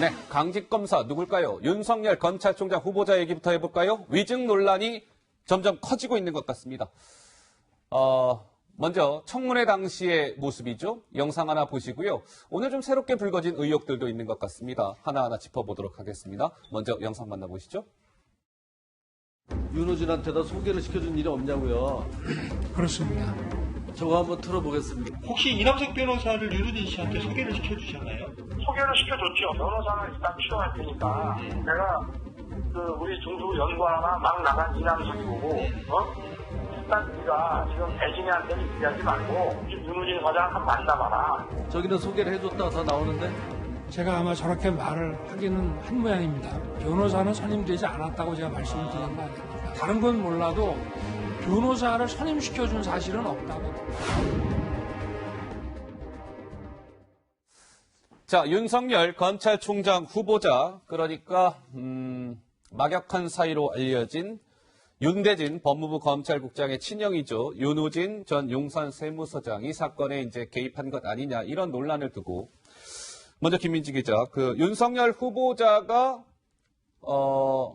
네, 강직검사 누굴까요? 윤석열 검찰총장 후보자 얘기부터 해볼까요? 위증 논란이 점점 커지고 있는 것 같습니다. 먼저 청문회 당시의 모습이죠. 영상 하나 보시고요. 오늘 좀 새롭게 불거진 의혹들도 있는 것 같습니다. 하나하나 짚어보도록 하겠습니다. 먼저 영상 만나보시죠. 윤호진한테다 소개를 시켜준 일이 없냐고요. 그렇습니다. 저거 한번 틀어보겠습니다. 혹시 이남석 변호사를 윤우진 씨한테 소개를 시켜주셨나요? 소개를 시켜줬죠. 변호사는 일단 필요할 테니까. 내가 우리 중수연구하나 막 나간 이남석이 보고 일단 네가 지금 배진이한테는 얘기하지 말고 윤우진 과장 한번 만나봐라. 저기는 소개를 해줬다 다 나오는데 제가 아마 저렇게 말을 하기는 한 모양입니다. 변호사는 선임되지 않았다고 제가 말씀을 드린 거 아닙니까? 다른 건 몰라도 변호사를 선임시켜준 사실은 없다고. 자, 윤석열 검찰총장 후보자, 그러니까 막역한 사이로 알려진 윤대진 법무부 검찰국장의 친형이죠. 윤우진 전 용산 세무서장이 사건에 이제 개입한 것 아니냐, 이런 논란을 두고 먼저 김민지 기자, 윤석열 후보자가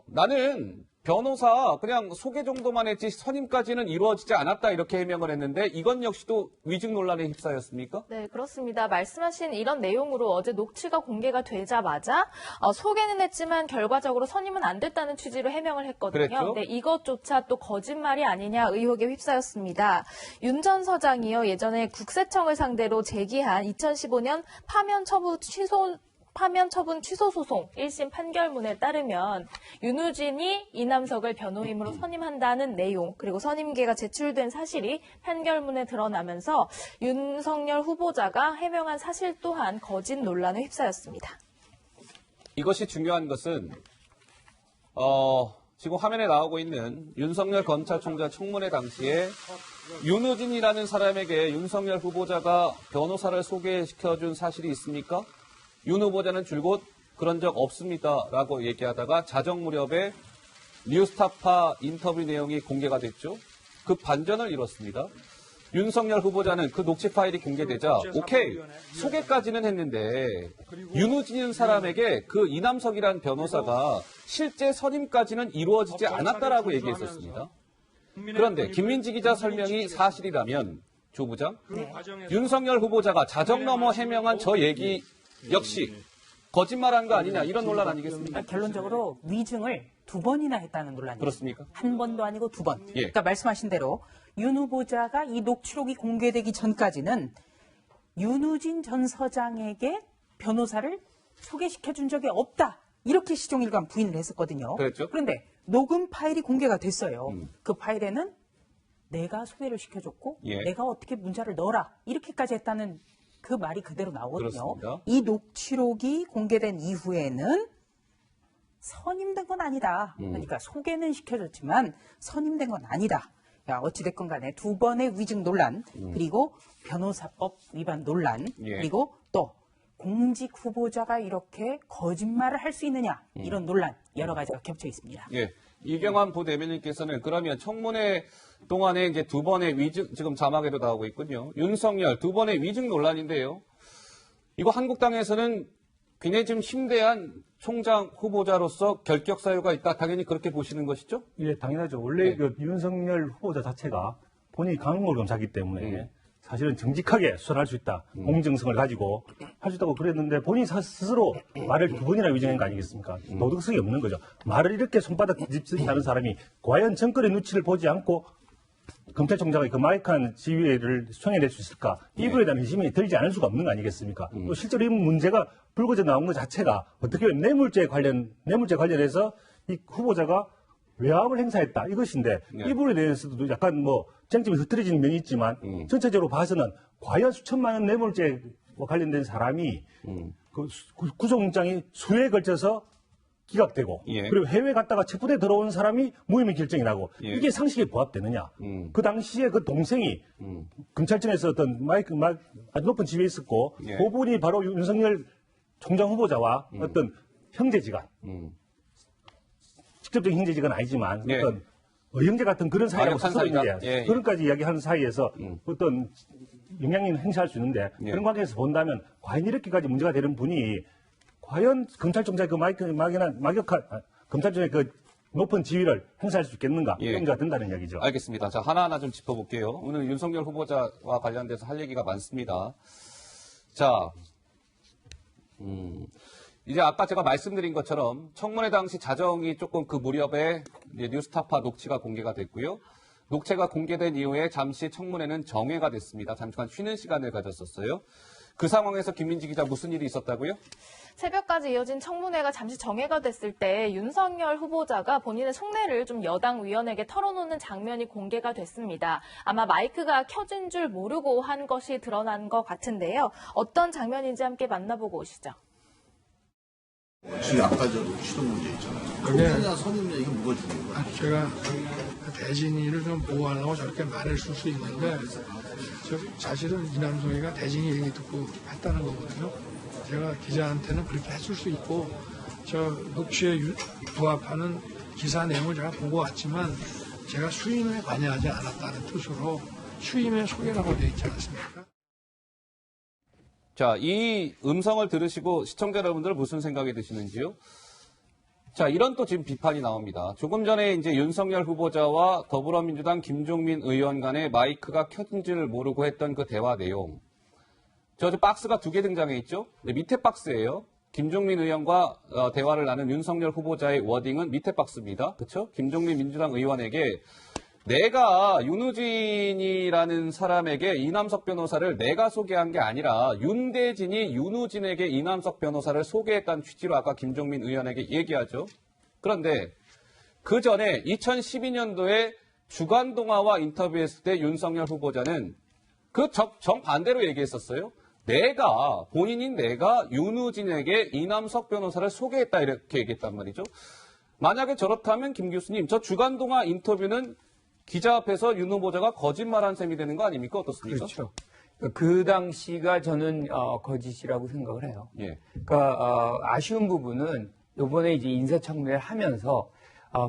나는 변호사 그냥 소개 정도만 했지 선임까지는 이루어지지 않았다, 이렇게 해명을 했는데 이건 역시도 위증 논란에 휩싸였습니까? 네, 그렇습니다. 말씀하신 이런 내용으로 어제 녹취가 공개가 되자마자 소개는 했지만 결과적으로 선임은 안 됐다는 취지로 해명을 했거든요. 그랬죠? 네, 이것조차 또 거짓말이 아니냐 의혹에 휩싸였습니다. 윤 전 서장이요, 예전에 국세청을 상대로 제기한 2015년 파면 처분 취소 소송 1심 판결문에 따르면 윤우진이 이남석을 변호인으로 선임한다는 내용, 그리고 선임계가 제출된 사실이 판결문에 드러나면서 윤석열 후보자가 해명한 사실 또한 거짓 논란에 휩싸였습니다. 이것이 중요한 것은 지금 화면에 나오고 있는 윤석열 검찰총장 청문회 당시에 윤우진이라는 사람에게 윤석열 후보자가 변호사를 소개시켜준 사실이 있습니까? 윤 후보자는 줄곧 그런 적 없습니다라고 얘기하다가 자정 무렵에 뉴스타파 인터뷰 내용이 공개가 됐죠. 그 반전을 이뤘습니다. 윤석열 후보자는 그 녹취 파일이 공개되자 오케이, 소개까지는 했는데 윤우진 사람에게 그 이남석이라는 변호사가 실제 선임까지는 이루어지지 않았다라고 얘기했었습니다. 그런데 김민지 기자 설명이 사실이라면 조 부장, 윤석열 후보자가 자정 넘어 해명한 저 얘기 역시 거짓말한 거 아니냐, 이런 논란 아니겠습니까? 결론적으로 위증을 2번이나 했다는 논란이에요. 그렇습니까? 한 번도 아니고 2번. 예. 그러니까 말씀하신 대로 윤 후보자가 이 녹취록이 공개되기 전까지는 윤우진 전 서장에게 변호사를 소개시켜준 적이 없다, 이렇게 시종일관 부인을 했었거든요. 그랬죠? 그런데 녹음 파일이 공개가 됐어요. 그 파일에는 내가 소개를 시켜줬고 예. 내가 어떻게 문자를 넣어라, 이렇게까지 했다는 그 말이 그대로 나오거든요. 그렇습니다. 이 녹취록이 공개된 이후에는 선임된 건 아니다. 그러니까 소개는 시켜줬지만 선임된 건 아니다. 야, 어찌됐건 간에 2번의 위증 논란, 그리고 변호사법 위반 논란, 예. 그리고 또 공직 후보자가 이렇게 거짓말을 할 수 있느냐, 이런 논란, 여러 가지가 겹쳐 있습니다. 예. 이경환 부대변인께서는 그러면 청문회 동안에 이제 2번의 위증, 지금 자막에도 나오고 있군요. 윤석열 2번의 위증 논란인데요. 이거 한국당에서는 굉장히 좀 심대한 총장 후보자로서 결격 사유가 있다, 당연히 그렇게 보시는 것이죠? 예, 당연하죠. 원래 네. 그 윤석열 후보자 자체가 본인이 강력을 검사기 때문에 사실은 정직하게 수사할 수 있다. 공정성을 가지고 할 수 있다고 그랬는데 본인 스스로 말을 2번이나 위증한 거 아니겠습니까? 도덕성이 없는 거죠. 말을 이렇게 손바닥 뒤집다는 사람이 과연 정권의 눈치를 보지 않고 검찰총장의 그 마이크한 지휘를 수행해낼 수 있을까? 이 부분에 대한 의심이 들지 않을 수가 없는 거 아니겠습니까? 또 실제로 이 문제가 불거져 나온 것 자체가 어떻게 보면 뇌물죄 관련해서 이 후보자가 외압을 행사했다, 이것인데 이 부분에 대해서도 약간 쟁점이 흐트러지는 면이 있지만 전체적으로 봐서는 과연 수천만 원 뇌물죄와 관련된 사람이 그 구속영장이 수회에 걸쳐서 기각되고 예. 그리고 해외 갔다가 체포돼 들어온 사람이 무혐의 결정이 나고 예. 이게 상식에 부합되느냐? 그 당시에 그 동생이 검찰청에서 어떤 아주 높은 지위에 있었고 예. 그분이 바로 윤석열 총장 후보자와 어떤 형제지간, 직접적인 형제지간 아니지만 예. 어떤 형제 같은 그런 사이라고 막역한 스스로 사이다. 이제 예. 그런까지 이야기하는 사이에서 어떤 영향력을 행사할 수 있는데 예. 그런 관계에서 본다면 과연 이렇게까지 문제가 되는 분이 과연 검찰총장의 그 검찰총장의 그 높은 지위를 행사할 수 있겠는가? 예. 문제가 된다는 이야기죠. 알겠습니다. 자, 하나하나 좀 짚어볼게요. 오늘 윤석열 후보자와 관련돼서 할 얘기가 많습니다. 자, 이제 아까 제가 말씀드린 것처럼 청문회 당시 자정이 조금 그 무렵에 이제 뉴스타파 녹취가 공개가 됐고요. 녹취가 공개된 이후에 잠시 청문회는 정회가 됐습니다. 잠깐 쉬는 시간을 가졌었어요. 그 상황에서 김민지 기자 무슨 일이 있었다고요? 새벽까지 이어진 청문회가 잠시 정회가 됐을 때 윤석열 후보자가 본인의 속내를 좀 여당 위원에게 털어놓는 장면이 공개가 됐습니다. 아마 마이크가 켜진 줄 모르고 한 것이 드러난 것 같은데요. 어떤 장면인지 함께 만나보고 오시죠. 지금 아까 저 녹취도 문제 있잖아요. 그냥 선임료 이거 뭐가 중요한 거야? 제가 대진이를 좀 보호하려고 저렇게 말을 쓸 수 있는데 사실은 이남성이가 대진이 얘기 듣고 했다는 거거든요. 제가 기자한테는 그렇게 했을 수 있고 저 녹취에 부합하는 기사 내용을 제가 보고 왔지만 제가 수임에 관여하지 않았다는 뜻으로 수임의 소개라고 되어 있지 않습니까? 자, 이 음성을 들으시고 시청자 여러분들 무슨 생각이 드시는지요? 자, 이런 또 지금 비판이 나옵니다. 조금 전에 이제 윤석열 후보자와 더불어민주당 김종민 의원 간의 마이크가 켜진 줄 모르고 했던 그 대화 내용. 저 박스가 2개 등장해 있죠? 네, 밑에 박스예요. 김종민 의원과 대화를 나눈 윤석열 후보자의 워딩은 밑에 박스입니다. 그렇죠? 김종민 민주당 의원에게 내가 윤우진이라는 사람에게 이남석 변호사를 내가 소개한 게 아니라 윤대진이 윤우진에게 이남석 변호사를 소개했다는 취지로 아까 김종민 의원에게 얘기하죠. 그런데 그 전에 2012년도에 주간동아와 인터뷰했을 때 윤석열 후보자는 그 정반대로 얘기했었어요. 본인인 내가 윤우진에게 이남석 변호사를 소개했다 이렇게 얘기했단 말이죠. 만약에 저렇다면 김 교수님, 저 주간동아 인터뷰는 기자 앞에서 윤 후보자가 거짓말한 셈이 되는 거 아닙니까? 어떻습니까? 그렇죠. 그 당시가 저는 거짓이라고 생각을 해요. 예. 그러니까 아쉬운 부분은 이번에 이제 인사청문회를 하면서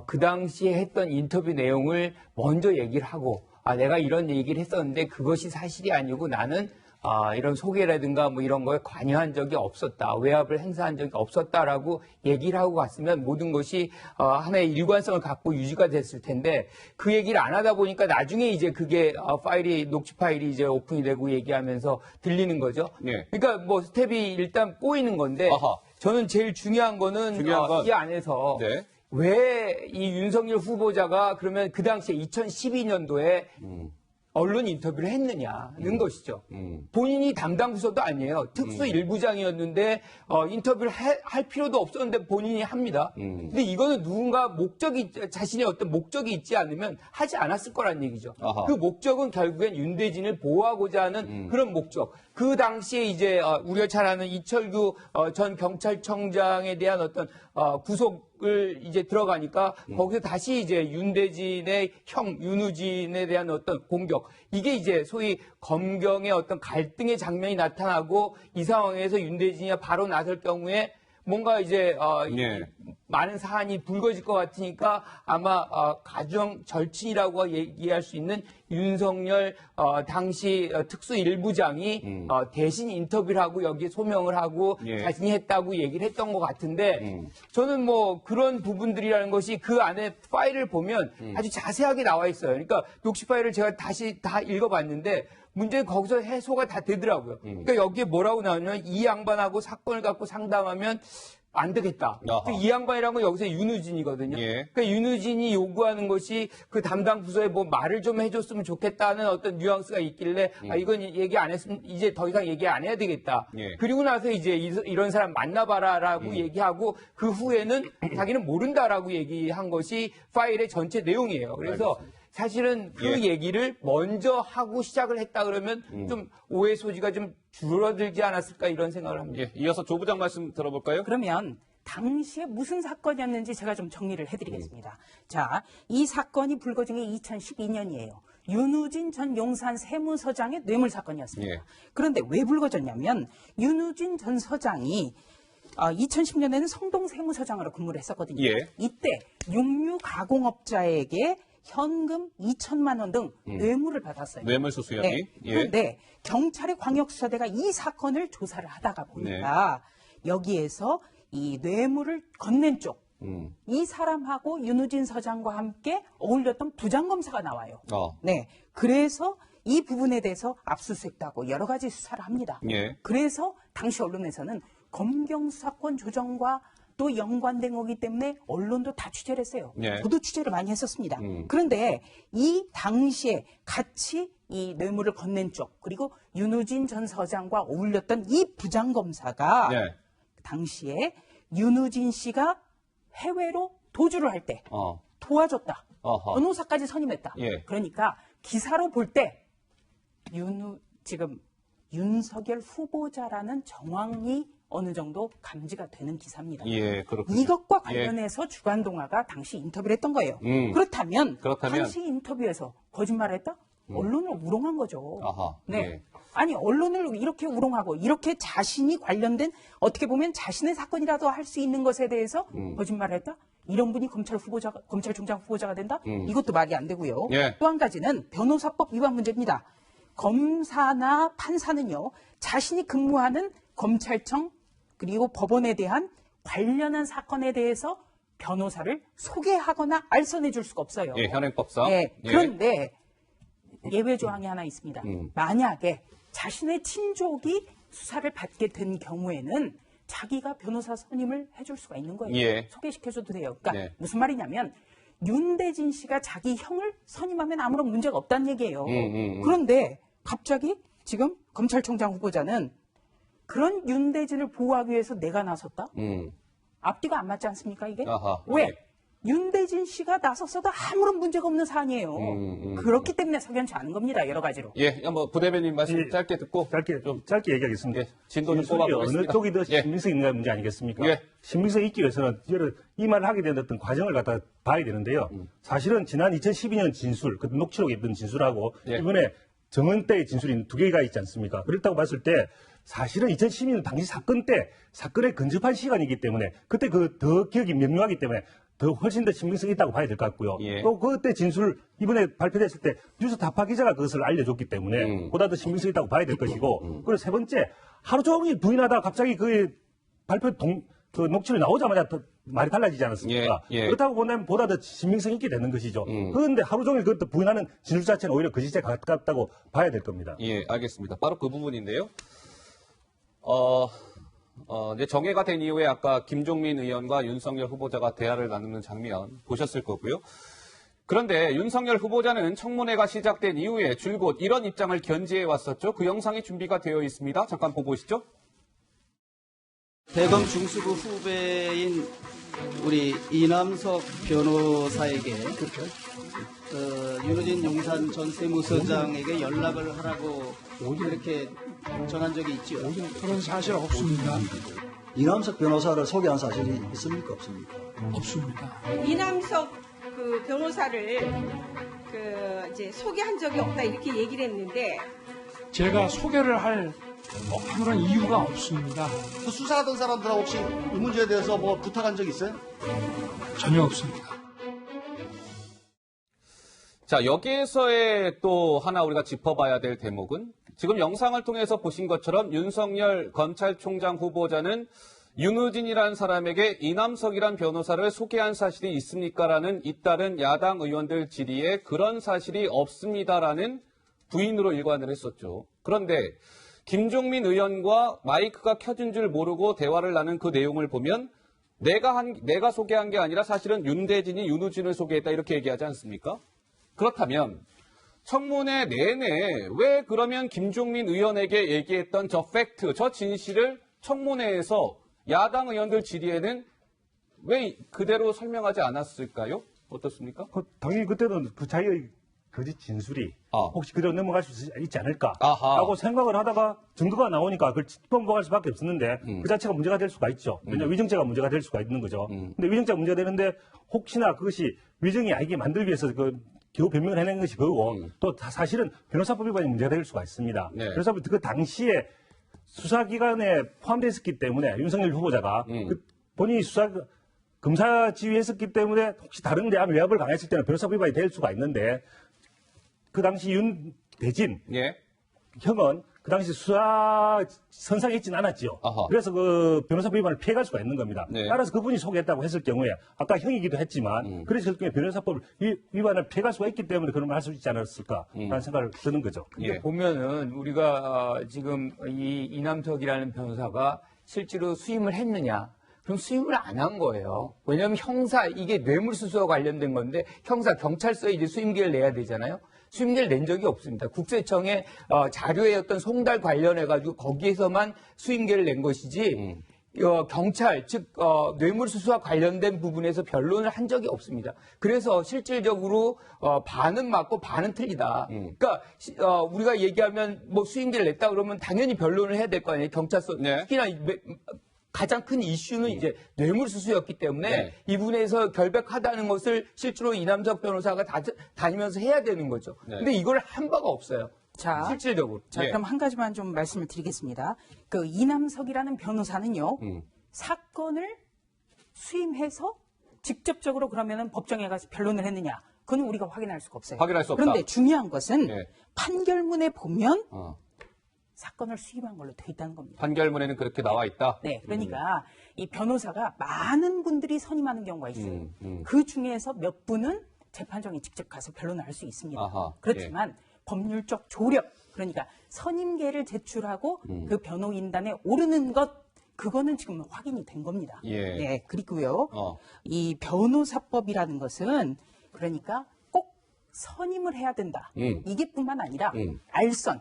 그 당시에 했던 인터뷰 내용을 먼저 얘기를 하고 내가 이런 얘기를 했었는데 그것이 사실이 아니고 나는 이런 소개라든가 뭐 이런 거에 관여한 적이 없었다. 외압을 행사한 적이 없었다라고 얘기를 하고 갔으면 모든 것이 하나의 일관성을 갖고 유지가 됐을 텐데 그 얘기를 안 하다 보니까 나중에 이제 그게 녹취 파일이 이제 오픈이 되고 얘기하면서 들리는 거죠. 예. 그러니까 뭐 스텝이 일단 꼬이는 건데 아하. 저는 제일 중요한 거는 이 안에서 네. 왜 이 윤석열 후보자가 그러면 그 당시에 2012년도에 언론 인터뷰를 했느냐는 것이죠. 본인이 담당 부서도 아니에요. 특수 일부장이었는데 인터뷰를 할 필요도 없었는데 본인이 합니다. 근데 이거는 누군가 자신의 어떤 목적이 있지 않으면 하지 않았을 거란 얘기죠. 아하. 그 목적은 결국엔 윤대진을 보호하고자 하는 그런 목적. 그 당시에 이제 우리가 잘 아는 이철규 전 경찰청장에 대한 어떤 구속을 이제 들어가니까 거기서 다시 이제 윤대진의 형 윤우진에 대한 어떤 공격. 이게 이제 소위 검경의 어떤 갈등의 장면이 나타나고 이 상황에서 윤대진이 바로 나설 경우에 뭔가 이제 많은 사안이 불거질 것 같으니까 아마 가정 절친이라고 얘기할 수 있는 윤석열 당시 특수 일부장이 대신 인터뷰를 하고 여기에 소명을 하고 자신이 했다고 얘기를 했던 것 같은데 저는 뭐 그런 부분들이라는 것이 그 안에 파일을 보면 아주 자세하게 나와 있어요. 그러니까 녹취 파일을 제가 다시 다 읽어봤는데 문제는 거기서 해소가 다 되더라고요. 그러니까 여기에 뭐라고 나오냐면 이 양반하고 사건을 갖고 상담하면 안 되겠다. 이 양반이란 건 여기서 윤우진이거든요. 예. 그러니까 윤우진이 요구하는 것이 그 담당 부서에 뭐 말을 좀 해줬으면 좋겠다는 어떤 뉘앙스가 있길래 이건 얘기 안 했으면 이제 더 이상 얘기 안 해야 되겠다. 예. 그리고 나서 이제 이런 사람 만나봐라라고 얘기하고 그 후에는 자기는 모른다라고 얘기한 것이 파일의 전체 내용이에요. 그래서 사실은 그 얘기를 먼저 하고 시작을 했다 그러면 좀 오해 소지가 좀 줄어들지 않았을까 이런 생각을 합니다. 예. 이어서 조 부장 말씀 들어볼까요? 그러면 당시에 무슨 사건이었는지 제가 좀 정리를 해드리겠습니다. 자, 이 사건이 불거진 게 2012년이에요. 윤우진 전 용산 세무서장의 뇌물 사건이었습니다. 예. 그런데 왜 불거졌냐면 윤우진 전 서장이 2010년에는 성동 세무서장으로 근무를 했었거든요. 예. 이때 육류 가공업자에게 현금 2천만 원 등 뇌물을 받았어요. 뇌물수수 혐의. 네. 그런데 경찰의 광역수사대가 이 사건을 조사를 하다가 보니까 여기에서 이 뇌물을 건넨 쪽, 음. 이 사람하고 윤우진 서장과 함께 어울렸던 부장검사가 나와요. 어. 네. 그래서 이 부분에 대해서 압수수색도 하고 여러 가지 수사를 합니다. 예. 그래서 당시 언론에서는 검경 수사권 조정과 또 연관된 거기 때문에 언론도 다 취재를 했어요. 예. 저도 취재를 많이 했었습니다. 그런데 이 당시에 같이 이 뇌물을 건넨 쪽 그리고 윤우진 전 서장과 어울렸던 이 부장검사가 예. 당시에 윤우진 씨가 해외로 도주를 할 때 어. 도와줬다. 어허. 변호사까지 선임했다. 예. 그러니까 기사로 볼 때 지금 윤석열 후보자라는 정황이 어느 정도 감지가 되는 기사입니다. 예, 그렇군요. 이것과 관련해서 주간동아가 당시 인터뷰를 했던 거예요. 그렇다면 당시 인터뷰에서 거짓말했다? 언론을 우롱한 거죠. 아하, 네. 예. 아니 언론을 이렇게 우롱하고 이렇게 자신이 관련된 어떻게 보면 자신의 사건이라도 할 수 있는 것에 대해서 거짓말했다? 이런 분이 검찰총장 후보자가 된다? 이것도 말이 안 되고요. 예. 또 한 가지는 변호사법 위반 문제입니다. 검사나 판사는요, 자신이 근무하는 검찰청 그리고 법원에 대한 관련한 사건에 대해서 변호사를 소개하거나 알선해 줄 수가 없어요. 예, 현행법상. 예, 예. 그런데 예외 조항이 하나 있습니다. 만약에 자신의 친족이 수사를 받게 된 경우에는 자기가 변호사 선임을 해줄 수가 있는 거예요. 예. 소개시켜줘도 돼요. 그러니까 네. 무슨 말이냐면 윤대진 씨가 자기 형을 선임하면 아무런 문제가 없다는 얘기예요. 그런데 갑자기 지금 검찰총장 후보자는 그런 윤대진을 보호하기 위해서 내가 나섰다? 앞뒤가 안 맞지 않습니까 이게? 아하, 왜? 예. 윤대진 씨가 나섰어도 아무런 문제가 없는 사안이에요. 그렇기 때문에 석연치 않은 겁니다. 여러 가지로. 예, 뭐 부대변인 말씀 예. 짧게 듣고 짧게 얘기하겠습니다. 예, 진도 좀 진술이 뽑아보겠습니다. 어느 쪽이 더 예. 신빙성 있는가 문제 아니겠습니까? 예. 신빙성 있기 위해서는 이 말을 하게 된 어떤 과정을 갖다 봐야 되는데요. 사실은 지난 2012년 진술, 그 녹취록에 있던 진술하고 예. 이번에 정은 때의 진술이 두 개가 있지 않습니까? 그렇다고 봤을 때 사실은 2012년 당시 사건 때 사건에 근접한 시간이기 때문에 그때 그 더 기억이 명료하기 때문에 더 훨씬 더 신빙성이 있다고 봐야 될 것 같고요. 예. 또 그때 진술 이번에 발표됐을 때 뉴스 타파 기자가 그것을 알려줬기 때문에 보다 더 신빙성이 있다고 봐야 될 것이고 그리고 세 번째 하루 종일 부인하다가 갑자기 그 발표 그 녹취록이 나오자마자 또 말이 달라지지 않았습니까? 예, 예. 그렇다고 본다면 보다 더 신빙성 있게 되는 것이죠. 그런데 하루 종일 그것도 부인하는 진술 자체는 오히려 거짓에 가깝다고 봐야 될 겁니다. 예, 알겠습니다. 바로 그 부분인데요. 이제 정해가 된 이후에 아까 김종민 의원과 윤석열 후보자가 대화를 나누는 장면 보셨을 거고요. 그런데 윤석열 후보자는 청문회가 시작된 이후에 줄곧 이런 입장을 견지해 왔었죠. 그 영상이 준비가 되어 있습니다. 잠깐 보고 오시죠. 대검 중수부 후배인 우리 이남석 변호사에게 윤호진 용산 전 세무서장에게 연락을 하라고 이렇게 전한 적이 있죠. 그런 사실 없습니다. 이남석 변호사를 소개한 사실이 있습니까 없습니까? 없습니다. 이남석 그 변호사를 이제 소개한 적이 없다 이렇게 얘기를 했는데 제가 소개를 할 아무런 이유가 없습니다. 그 수사하던 사람들하고 혹시 이 문제에 대해서 뭐 부탁한 적 있어요? 전혀 없습니다. 자, 여기에서의 또 하나 우리가 짚어봐야 될 대목은 지금 영상을 통해서 보신 것처럼 윤석열 검찰총장 후보자는 윤우진이라는 사람에게 이남석이란 변호사를 소개한 사실이 있습니까라는 잇따른 야당 의원들 질의에 그런 사실이 없습니다라는 부인으로 일관을 했었죠. 그런데 김종민 의원과 마이크가 켜진 줄 모르고 대화를 나눈 그 내용을 보면 내가 소개한 게 아니라 사실은 윤대진이 윤우진을 소개했다 이렇게 얘기하지 않습니까? 그렇다면 청문회 내내 왜 그러면 김종민 의원에게 얘기했던 저 팩트, 저 진실을 청문회에서 야당 의원들 질의에는 왜 그대로 설명하지 않았을까요? 어떻습니까? 당연히 그때는 그 자기의 거짓 진술이 혹시 그대로 넘어갈 수 있지 않을까라고 아하. 생각을 하다가 증거가 나오니까 그걸 짚어 넘어갈 수밖에 없었는데 그 자체가 문제가 될 수가 있죠. 왜냐하면 위증죄가 문제가 될 수가 있는 거죠. 근데 위증죄가 문제가 되는데 혹시나 그것이 위증이 아니게 만들기 위해서 겨우 변명을 해낸 것이 그거고 또 사실은 변호사법 위반이 문제가 될 수가 있습니다. 네. 그래서 그 당시에 수사기관에 포함되어 있었기 때문에 윤석열 후보자가 본인이 검사 지휘했었기 때문에 혹시 다른 데 외압을 가했을 때는 변호사법 위반이 될 수가 있는데 그 당시 윤대진 예. 형은 그 당시 수사 선상에 있지는 않았지요. 아하. 그래서 그 변호사 위반을 피해갈 수가 있는 겁니다. 네. 따라서 그분이 소개했다고 했을 경우에 아까 형이기도 했지만 그랬을 경우에 변호사법 위반을 피해갈 수가 있기 때문에 그런 말 할 수 있지 않았을까라는 생각을 드는 거죠. 근데 예. 보면은 우리가 지금 이 이남석이라는 변호사가 실제로 수임을 했느냐? 그럼 수임을 안 한 거예요. 왜냐하면 형사 이게 뇌물수수와 관련된 건데 형사 경찰서에 이제 수임계를 내야 되잖아요. 수임계를 낸 적이 없습니다. 국세청에 자료의 어떤 송달 관련해 가지고 거기에서만 수임계를 낸 것이지. 경찰, 즉 뇌물수수와 관련된 부분에서 변론을 한 적이 없습니다. 그래서 실질적으로 반은 맞고 반은 틀리다. 그러니까 우리가 얘기하면 뭐 수임계를 냈다 그러면 당연히 변론을 해야 될 거 아니에요. 경찰서 네. 특히나 가장 큰 이슈는 이제 뇌물수수였기 때문에 네. 이 부분에서 결백하다는 것을 실제로 이남석 변호사가 다니면서 해야 되는 거죠. 네. 근데 이걸 한 바가 없어요. 자, 실질적으로. 자, 예. 그럼 한 가지만 좀 말씀을 드리겠습니다. 그 이남석이라는 변호사는요, 사건을 수임해서 직접적으로 그러면은 법정에 가서 변론을 했느냐? 그건 우리가 확인할 수가 없어요. 확인할 수 없다. 그런데 중요한 것은 예. 판결문에 보면 어. 사건을 수임한 걸로 돼 있다는 겁니다. 판결문에는 그렇게 나와 있다. 네, 그러니까 이 변호사가 많은 분들이 선임하는 경우가 있어요. 그 중에서 몇 분은 재판정에 직접 가서 변론을 할 수 있습니다. 아하, 그렇지만 법률적 조력, 그러니까 선임계를 제출하고 그 변호인단에 오르는 것, 그거는 지금 확인이 된 겁니다. 예. 네, 그리고요, 어. 이 변호사법이라는 것은 그러니까 꼭 선임을 해야 된다. 이게뿐만 아니라 알선,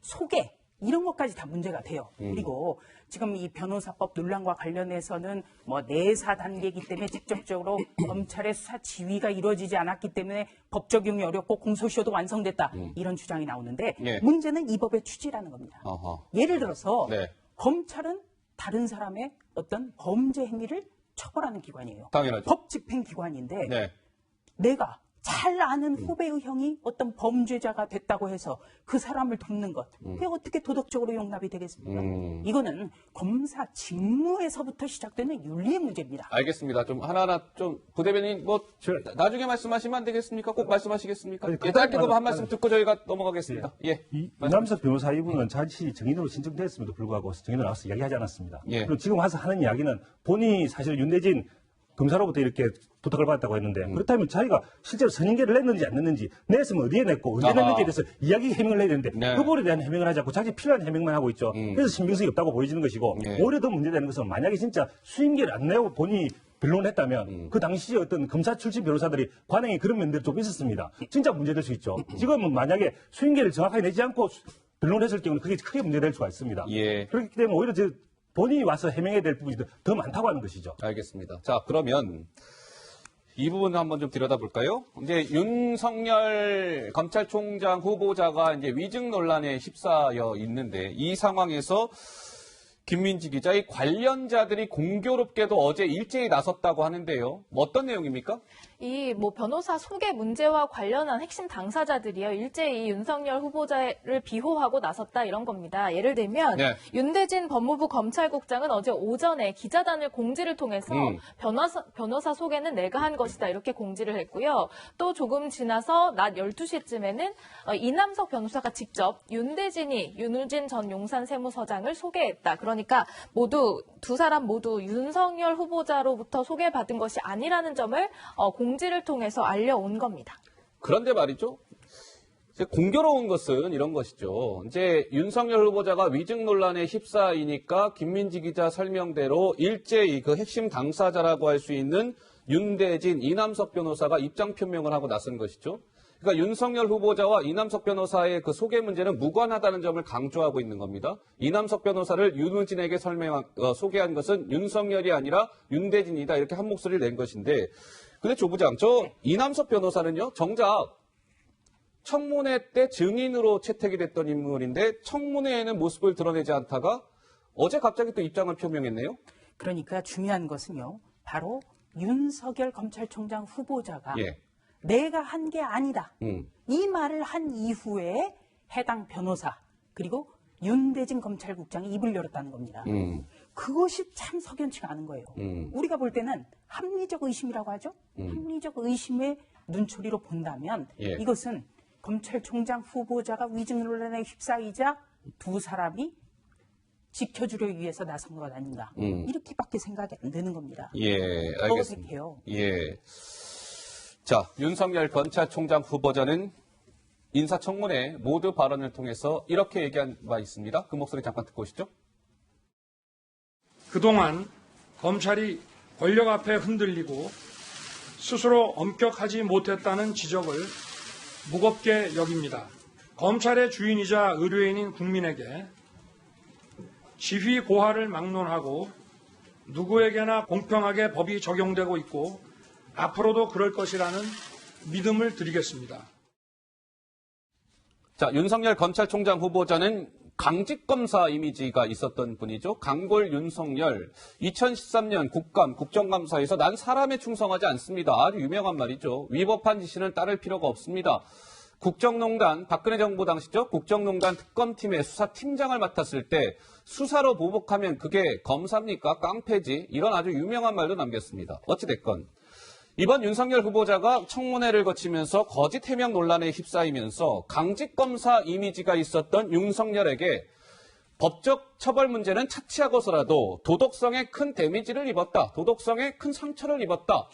소개 이런 것까지 다 문제가 돼요. 그리고 지금 이 변호사법 논란과 관련해서는 뭐 내사 단계이기 때문에 직접적으로 검찰의 수사 지휘가 이루어지지 않았기 때문에 법 적용이 어렵고 공소시효도 완성됐다 이런 주장이 나오는데 예. 문제는 이 법의 취지라는 겁니다. 어허. 예를 들어서 네. 검찰은 다른 사람의 어떤 범죄 행위를 처벌하는 기관이에요. 당연하죠. 법 집행 기관인데 네. 내가 잘 아는 후배의 형이 어떤 범죄자가 됐다고 해서 그 사람을 돕는 것, 그게 어떻게 도덕적으로 용납이 되겠습니까? 이거는 검사 직무에서부터 시작되는 윤리의 문제입니다. 알겠습니다. 좀 하나하나 좀 부대변인 뭐 나중에 말씀하시면 안 되겠습니까? 꼭 말씀하시겠습니까? 아니, 예, 짧게 그건 한 말씀 듣고 저희가 넘어가겠습니다. 예. 이남석 변호사 이분은 자칫 증인으로 신청됐음에도 불구하고 증인으로 나와서 이야기하지 않았습니다. 예. 그리고 지금 와서 하는 이야기는 본인이 사실 윤대진 검사로부터 이렇게 부탁을 받았다고 했는데 그렇다면 자기가 실제로 선임계를 냈는지 안 냈는지 냈으면 어디에 냈고 언제 아하. 냈는지에 대해서 이야기 해명을 해야 되는데 네. 그 부분에 대한 해명을 하지 않고 자기 필요한 해명만 하고 있죠. 그래서 신빙성이 없다고 보여지는 것이고 네. 오히려 더 문제되는 것은 만약에 진짜 수임계를 안 내고 본인이 변론을 했다면 그 당시 어떤 검사 출신 변호사들이 관행에 그런 면들이 좀 있었습니다. 진짜 문제될 수 있죠. 지금은 만약에 수임계를 정확하게 내지 않고 변론을 했을 경우는 그게 크게 문제될 수가 있습니다. 예. 그렇기 때문에 오히려 본인이 와서 해명해야 될 부분이 더 많다고 하는 것이죠. 알겠습니다. 자, 그러면 이 부분 한번 좀 들여다볼까요? 이제 윤석열 검찰총장 후보자가 이제 위증 논란에 휩싸여 있는데 이 상황에서 김민지 기자, 이 관련자들이 공교롭게도 어제 일제히 나섰다고 하는데요. 어떤 내용입니까? 이 뭐 변호사 소개 문제와 관련한 핵심 당사자들이요. 일제히 윤석열 후보자를 비호하고 나섰다 이런 겁니다. 예를 들면 네. 윤대진 법무부 검찰국장은 어제 오전에 기자단을 공지를 통해서 변호사 소개는 내가 한 것이다 이렇게 공지를 했고요. 또 조금 지나서 낮 12시쯤에는 이남석 변호사가 직접 윤우진 전 용산 세무서장을 소개했다. 그러니까 두 사람 모두 윤석열 후보자로부터 소개받은 것이 아니라는 점을 공지를 통해서 알려온 겁니다. 그런데 말이죠. 이제 공교로운 것은 이런 것이죠. 이제 윤석열 후보자가 위증 논란에 휩싸이니까 김민지 기자 설명대로 일제히 그 핵심 당사자라고 할 수 있는 윤대진, 이남석 변호사가 입장 표명을 하고 나선 것이죠. 그러니까 윤석열 후보자와 이남석 변호사의 그 소개 문제는 무관하다는 점을 강조하고 있는 겁니다. 이남석 변호사를 윤우진에게 소개한 것은 윤석열이 아니라 윤대진이다 이렇게 한 목소리를 낸 것인데 근데 조 부장, 저 이남석 변호사는요, 정작 청문회 때 증인으로 채택이 됐던 인물인데 청문회에는 모습을 드러내지 않다가 어제 갑자기 또 입장을 표명했네요. 그러니까 중요한 것은요, 바로 윤석열 검찰총장 후보자가 예. 내가 한 게 아니다. 이 말을 한 이후에 해당 변호사 그리고 윤대진 검찰국장이 입을 열었다는 겁니다. 그것이 참 석연치가 않은 거예요. 우리가 볼 때는 합리적 의심이라고 하죠. 합리적 의심의 눈초리로 본다면 예. 이것은 검찰총장 후보자가 위증 논란에 휩싸이자 두 사람이 지켜주려 위해서 나선 것 아닌가. 이렇게밖에 생각이 안 되는 겁니다. 예, 알겠습니다. 어색해요. 예. 자, 윤석열 검찰총장 후보자는 인사청문회 모두 발언을 통해서 이렇게 얘기한 바 있습니다. 그 목소리 잠깐 듣고 오시죠. 그동안 검찰이 권력 앞에 흔들리고 스스로 엄격하지 못했다는 지적을 무겁게 여깁니다. 검찰의 주인이자 의뢰인인 국민에게 지휘 고하를 막론하고 누구에게나 공평하게 법이 적용되고 있고 앞으로도 그럴 것이라는 믿음을 드리겠습니다. 자, 윤석열 검찰총장 후보자는 강직검사 이미지가 있었던 분이죠. 강골 윤석열. 2013년 국감, 국정감사에서 난 사람에 충성하지 않습니다. 아주 유명한 말이죠. 위법한 지시는 따를 필요가 없습니다. 국정농단, 박근혜 정부 당시죠. 국정농단 특검팀의 수사팀장을 맡았을 때 수사로 보복하면 그게 검사입니까? 깡패지? 이런 아주 유명한 말도 남겼습니다. 어찌됐건 이번 윤석열 후보자가 청문회를 거치면서 거짓 해명 논란에 휩싸이면서 강직검사 이미지가 있었던 윤석열에게 법적 처벌 문제는 차치하고서라도 도덕성에 큰 데미지를 입었다. 도덕성에 큰 상처를 입었다.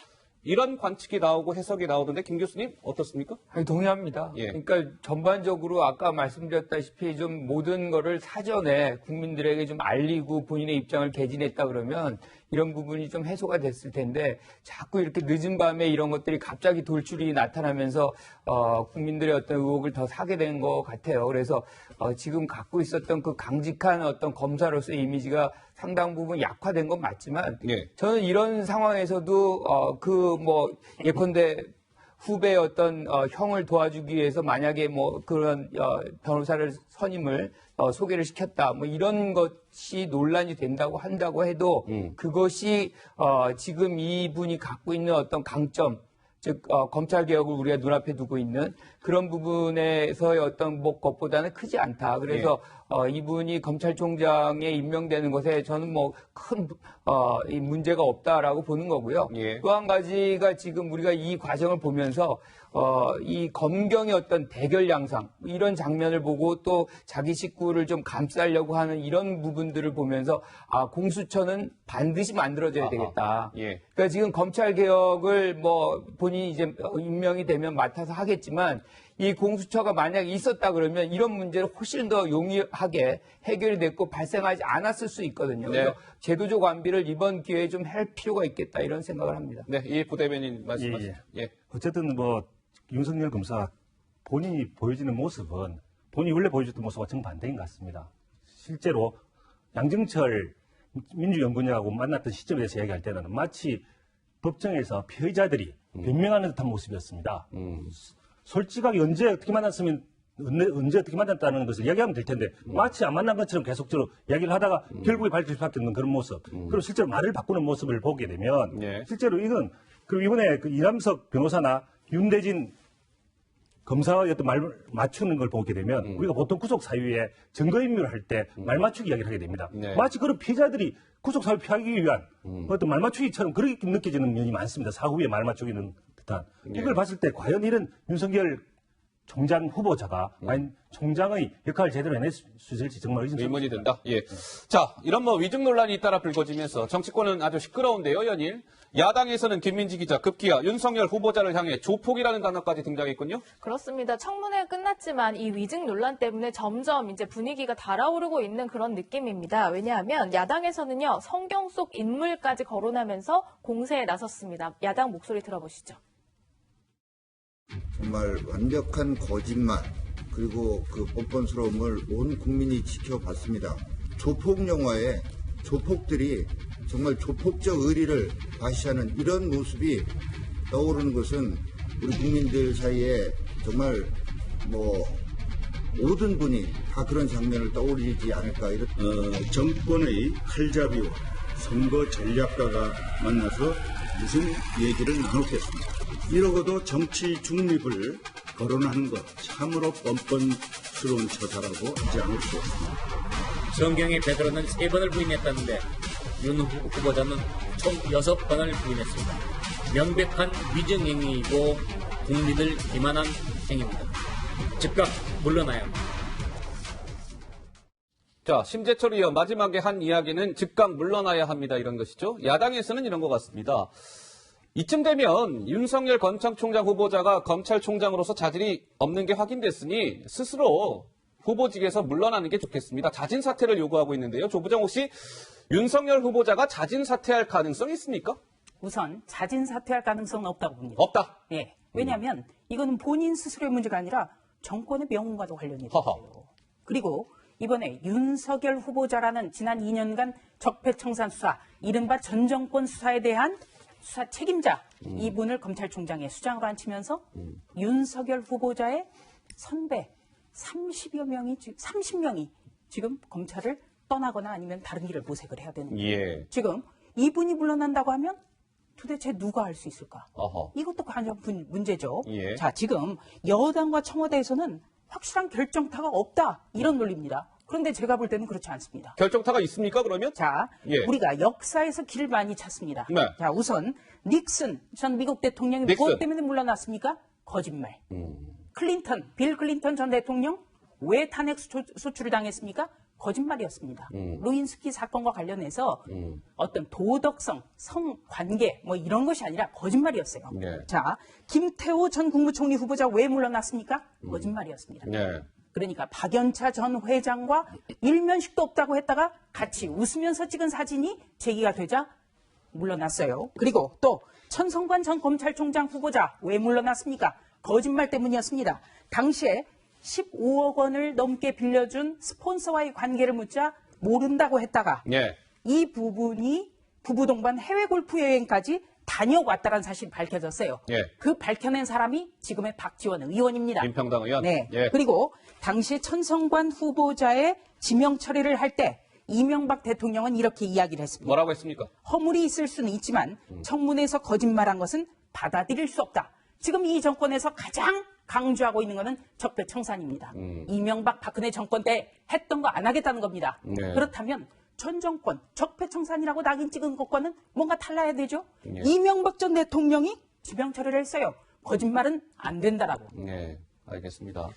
이런 관측이 나오고 해석이 나오던데 김 교수님 어떻습니까? 아니, 동의합니다. 예. 그러니까 전반적으로 아까 말씀드렸다시피 좀 모든 거를 사전에 국민들에게 좀 알리고 본인의 입장을 개진했다 그러면 이런 부분이 좀 해소가 됐을 텐데 자꾸 이렇게 늦은 밤에 이런 것들이 갑자기 돌출이 나타나면서 국민들의 어떤 의혹을 더 사게 된 것 같아요. 그래서 지금 갖고 있었던 그 강직한 어떤 검사로서의 이미지가 상당 부분 약화된 건 맞지만 예. 저는 이런 상황에서도 예컨대 후배의 어떤 형을 도와주기 위해서 만약에 뭐 그런 변호사를 선임을 소개를 시켰다 뭐 이런 것이 논란이 한다고 해도 그것이 지금 이분이 갖고 있는 어떤 강점 즉 검찰 개혁을 우리가 눈앞에 두고 있는 그런 부분에서의 어떤 것보다는 크지 않다. 그래서 이분이 검찰총장에 임명되는 것에 저는 뭐 큰 문제가 없다라고 보는 거고요. 예. 또 한 가지가 지금 우리가 이 과정을 보면서 이 검경의 어떤 대결 양상 이런 장면을 보고 또 자기 식구를 좀 감싸려고 하는 이런 부분들을 보면서 공수처는 반드시 만들어져야 되겠다. 예. 그러니까 지금 검찰 개혁을 뭐 본인이 이제 임명이 되면 맡아서 하겠지만 이 공수처가 만약에 있었다 그러면 이런 문제를 훨씬 더 용이하게 해결이 됐고 발생하지 않았을 수 있거든요. 네. 그래서 제도적 완비를 이번 기회에 좀 할 필요가 있겠다 이런 생각을 합니다. 네, 이 부대변인 말씀하시죠. 예. 어쨌든 뭐 윤석열 검사 본인이 보여지는 모습은 본인이 원래 보여줬던 모습과 정반대인 것 같습니다. 실제로 양정철 민주연구원하고 만났던 시점에 대해서 이야기할 때는 마치 법정에서 피의자들이 변명하는 듯한 모습이었습니다. 솔직하게 언제 어떻게 만났으면 언제 어떻게 만났다는 것을 이야기하면 될 텐데 마치 안 만난 것처럼 계속적으로 이야기를 하다가 결국에 밝힐 수밖에 없는 그런 모습 그리고 실제로 말을 바꾸는 모습을 보게 되면 예. 실제로 이건 그리고 이번에 그 이남석 변호사나 윤대진 검사의 어떤 말 맞추는 걸 보게 되면 우리가 보통 구속 사유에 증거인멸을 할 때 말 맞추기 이야기를 하게 됩니다. 네. 마치 그런 피해자들이 구속 사유 피하기 위한 어떤 말 맞추기처럼 그렇게 느껴지는 면이 많습니다. 사후에 말 맞추기는 듯한. 이걸 봤을 때 과연 이런 윤석열 총장 후보자가 과연 총장의 역할을 제대로 해낼 수 있을지 정말 의문이 든다. 예. 자, 이런 뭐 위증 논란이 잇따라 불거지면서 정치권은 아주 시끄러운데요, 연일. 야당에서는 김민지 기자 급기야 윤석열 후보자를 향해 조폭이라는 단어까지 등장했군요. 그렇습니다. 청문회가 끝났지만 이 위증 논란 때문에 점점 이제 분위기가 달아오르고 있는 그런 느낌입니다. 왜냐하면 야당에서는요, 성경 속 인물까지 거론하면서 공세에 나섰습니다. 야당 목소리 들어보시죠. 정말 완벽한 거짓말 그리고 그 뻔뻔스러움을 온 국민이 지켜봤습니다. 조폭 영화에 조폭들이 정말 조폭적 의리를 과시하는 이런 모습이 떠오르는 것은 우리 국민들 사이에 정말 뭐 모든 분이 다 그런 장면을 떠올리지 않을까 이런 정권의 칼잡이와 선거 전략가가 만나서 무슨 얘기를 나눴겠습니까? 이러고도 정치 중립을 거론하는 것 참으로 뻔뻔스러운 처사라고 하지 않을 수 없습니다. 성경에 베드로는 3번을 부인했다는데 윤 후보자는 총 6번을 부인했습니다. 명백한 위증행위이고 국민을 기만한 행위입니다. 즉각 물러나야 합니다. 자, 심재철 의원 마지막에 한 이야기는 즉각 물러나야 합니다. 이런 것이죠. 야당에서는 이런 것 같습니다. 이쯤 되면 윤석열 검찰총장 후보자가 검찰총장으로서 자질이 없는 게 확인됐으니 스스로 후보직에서 물러나는 게 좋겠습니다. 자진 사퇴를 요구하고 있는데요. 조 부장 혹시 윤석열 후보자가 자진 사퇴할 가능성이 있습니까? 우선 자진 사퇴할 가능성은 없다고 봅니다. 없다. 예. 왜냐하면 이거는 본인 스스로의 문제가 아니라 정권의 명운과도 관련이 있어요. 그리고 이번에 윤석열 후보자라는 지난 2년간 적폐청산 수사, 이른바 전 정권 수사에 대한 수사 책임자 이분을 검찰총장에 수장으로 앉히면서 윤석열 후보자의 선배 30명이 지금 검찰을 떠나거나 아니면 다른 길을 모색을 해야 되는 거예요. 예. 지금 이분이 물러난다고 하면 도대체 누가 할 수 있을까? 어허. 이것도 관련 문제죠. 예. 자, 지금 여당과 청와대에서는 확실한 결정타가 없다. 이런 논리입니다. 그런데 제가 볼 때는 그렇지 않습니다. 결정타가 있습니까, 그러면? 자, 예. 우리가 역사에서 길을 많이 찾습니다. 네. 자, 우선 닉슨 전 미국 대통령이 닉슨. 무엇 때문에 물러났습니까? 거짓말. 빌 클린턴 전 대통령 왜 탄핵 소추를 당했습니까? 거짓말이었습니다. 루인스키 사건과 관련해서 어떤 도덕성, 성관계 뭐 이런 것이 아니라 거짓말이었어요. 네. 자, 김태호 전 국무총리 후보자 왜 물러났습니까? 거짓말이었습니다. 네. 그러니까 박연차 전 회장과 일면식도 없다고 했다가 같이 웃으면서 찍은 사진이 제기가 되자 물러났어요. 그리고 또 천성관 전 검찰총장 후보자 왜 물러났습니까? 거짓말 때문이었습니다. 당시에 15억 원을 넘게 빌려준 스폰서와의 관계를 묻자 모른다고 했다가 예. 이 부분이 부부 동반 해외 골프 여행까지 다녀왔다는 사실이 밝혀졌어요. 예. 그 밝혀낸 사람이 지금의 박지원 의원입니다. 민평당 의원. 네. 예. 그리고 당시 천성관 후보자의 지명 처리를 할 때 이명박 대통령은 이렇게 이야기를 했습니다. 뭐라고 했습니까? 허물이 있을 수는 있지만 청문회에서 거짓말한 것은 받아들일 수 없다. 지금 이 정권에서 가장 강조하고 있는 것은 적폐청산입니다. 이명박 박근혜 정권 때 했던 거 안 하겠다는 겁니다. 네. 그렇다면 전 정권 적폐청산이라고 낙인 찍은 것과는 뭔가 달라야 되죠. 네. 이명박 전 대통령이 지명 처리를 했어요. 거짓말은 안 된다라고. 네, 알겠습니다.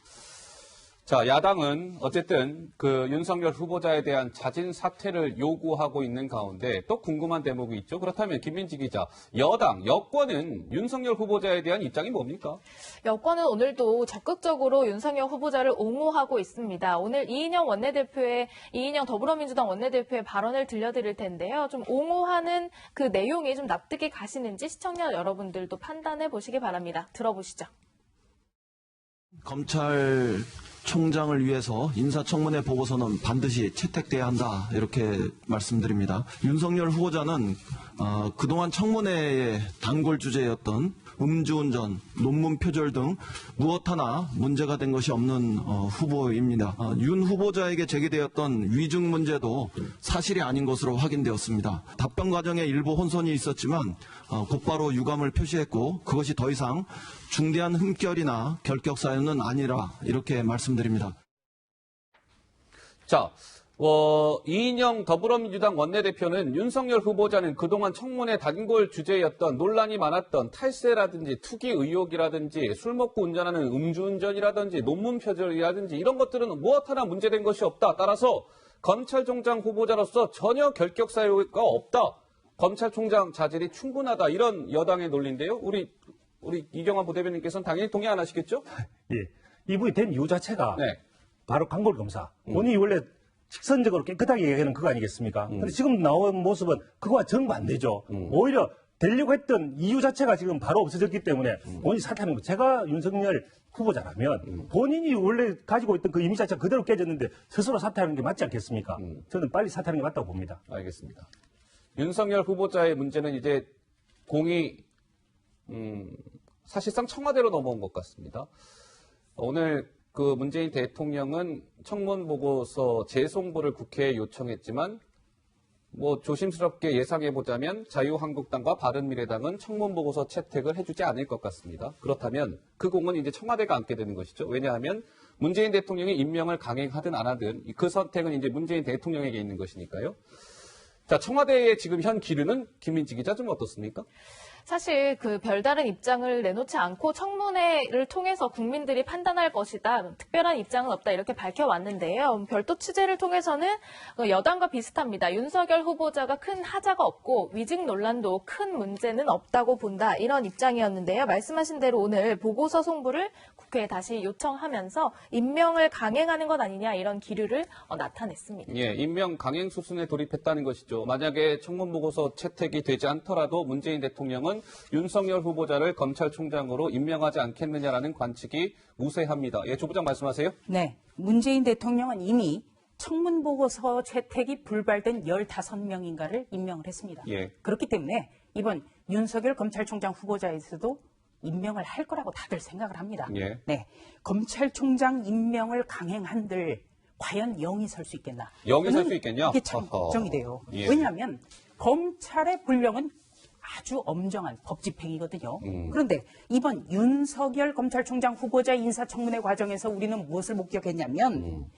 자, 야당은 어쨌든 그 윤석열 후보자에 대한 자진 사퇴를 요구하고 있는 가운데 또 궁금한 대목이 있죠. 그렇다면 김민지 기자, 여권은 윤석열 후보자에 대한 입장이 뭡니까? 여권은 오늘도 적극적으로 윤석열 후보자를 옹호하고 있습니다. 오늘 이인영 더불어민주당 원내대표의 발언을 들려드릴 텐데요. 좀 옹호하는 그 내용이 좀 납득이 가시는지 시청자 여러분들도 판단해 보시기 바랍니다. 들어보시죠. 검찰총장을 위해서 인사청문회 보고서는 반드시 채택돼야 한다 이렇게 말씀드립니다. 윤석열 후보자는 그동안 청문회의 단골 주제였던 음주운전, 논문 표절 등 무엇 하나 문제가 된 것이 없는 후보입니다. 윤 후보자에게 제기되었던 위증 문제도 사실이 아닌 것으로 확인되었습니다. 답변 과정에 일부 혼선이 있었지만 곧바로 유감을 표시했고 그것이 더 이상 중대한 흠결이나 결격 사유는 아니라 이렇게 말씀드립니다. 자, 이인영 더불어민주당 원내대표는 윤석열 후보자는 그동안 청문회 단골 주제였던 논란이 많았던 탈세라든지 투기 의혹이라든지 술 먹고 운전하는 음주운전이라든지 논문 표절이라든지 이런 것들은 무엇 하나 문제된 것이 없다. 따라서 검찰총장 후보자로서 전혀 결격 사유가 없다. 검찰총장 자질이 충분하다. 이런 여당의 논리인데요. 우리 이경환 부대변인께서는 당연히 동의 안 하시겠죠? 예. 이분이 된 이유 자체가 네. 바로 강골 검사. 본인이 원래 직선적으로 깨끗하게 얘기하는 그거 아니겠습니까? 근데 지금 나온 모습은 그거와 정반대죠. 오히려 되려고 했던 이유 자체가 지금 바로 없어졌기 때문에 본인이 사퇴하는 거. 제가 윤석열 후보자라면 본인이 원래 가지고 있던 그 이미지 자체가 그대로 깨졌는데 스스로 사퇴하는 게 맞지 않겠습니까? 저는 빨리 사퇴하는 게 맞다고 봅니다. 알겠습니다. 윤석열 후보자의 문제는 이제 공이 사실상 청와대로 넘어온 것 같습니다. 오늘 그 문재인 대통령은 청문 보고서 재송부를 국회에 요청했지만 조심스럽게 예상해 보자면 자유한국당과 바른미래당은 청문 보고서 채택을 해주지 않을 것 같습니다. 그렇다면 그 공은 이제 청와대가 안게 되는 것이죠. 왜냐하면 문재인 대통령이 임명을 강행하든 안 하든 그 선택은 이제 문재인 대통령에게 있는 것이니까요. 자, 청와대의 지금 현 기류는 김민지 기자 좀 어떻습니까? 사실 그 별다른 입장을 내놓지 않고 청문회를 통해서 국민들이 판단할 것이다. 특별한 입장은 없다. 이렇게 밝혀왔는데요. 별도 취재를 통해서는 여당과 비슷합니다. 윤석열 후보자가 큰 하자가 없고 위증 논란도 큰 문제는 없다고 본다. 이런 입장이었는데요. 말씀하신 대로 오늘 보고서 송부를 국회에 다시 요청하면서 임명을 강행하는 것 아니냐 이런 기류를 나타냈습니다. 예, 임명 강행 수순에 돌입했다는 것이죠. 만약에 청문보고서 채택이 되지 않더라도 문재인 대통령은 윤석열 후보자를 검찰총장으로 임명하지 않겠느냐라는 관측이 우세합니다. 예, 조 부장 말씀하세요. 네, 문재인 대통령은 이미 청문보고서 채택이 불발된 15명인가를 임명을 했습니다. 예. 그렇기 때문에 이번 윤석열 검찰총장 후보자에서도 임명을 할 거라고 다들 생각을 합니다. 예. 네, 검찰총장 임명을 강행한들 과연 영이 설 수 있겠나? 0이 설 수 있겠냐? 이게 참 걱정이 돼요. 예. 왜냐하면 검찰의 본령은 아주 엄정한 법 집행이거든요. 그런데 이번 윤석열 검찰총장 후보자 인사청문회 과정에서 우리는 무엇을 목격했냐면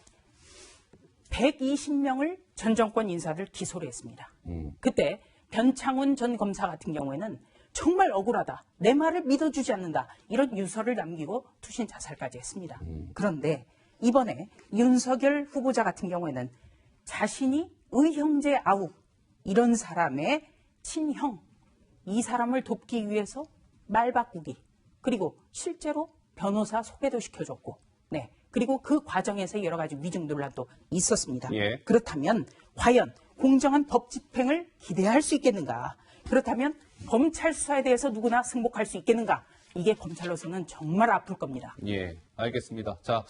120명을 전 정권 인사를 기소를 했습니다. 그때 변창훈 전 검사 같은 경우에는 정말 억울하다. 내 말을 믿어주지 않는다. 이런 유서를 남기고 투신 자살까지 했습니다. 그런데 이번에 윤석열 후보자 같은 경우에는 자신이 의형제 아욱 이런 사람의 친형 이 사람을 돕기 위해서 말 바꾸기 그리고 실제로 변호사 소개도 시켜줬고 네 그리고 그 과정에서 여러 가지 위증 논란도 있었습니다. 예. 그렇다면 과연 공정한 법 집행을 기대할 수 있겠는가? 그렇다면 검찰 수사에 대해서 누구나 승복할 수 있겠는가? 이게 검찰로서는 정말 아플 겁니다. 예, 알겠습니다. 자,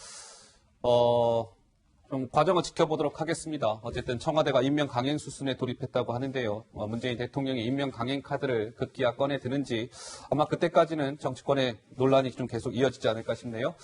좀 과정을 지켜보도록 하겠습니다. 어쨌든 청와대가 임명 강행 수순에 돌입했다고 하는데요. 문재인 대통령이 임명 강행 카드를 급기야 꺼내 드는지 아마 그때까지는 정치권의 논란이 좀 계속 이어지지 않을까 싶네요.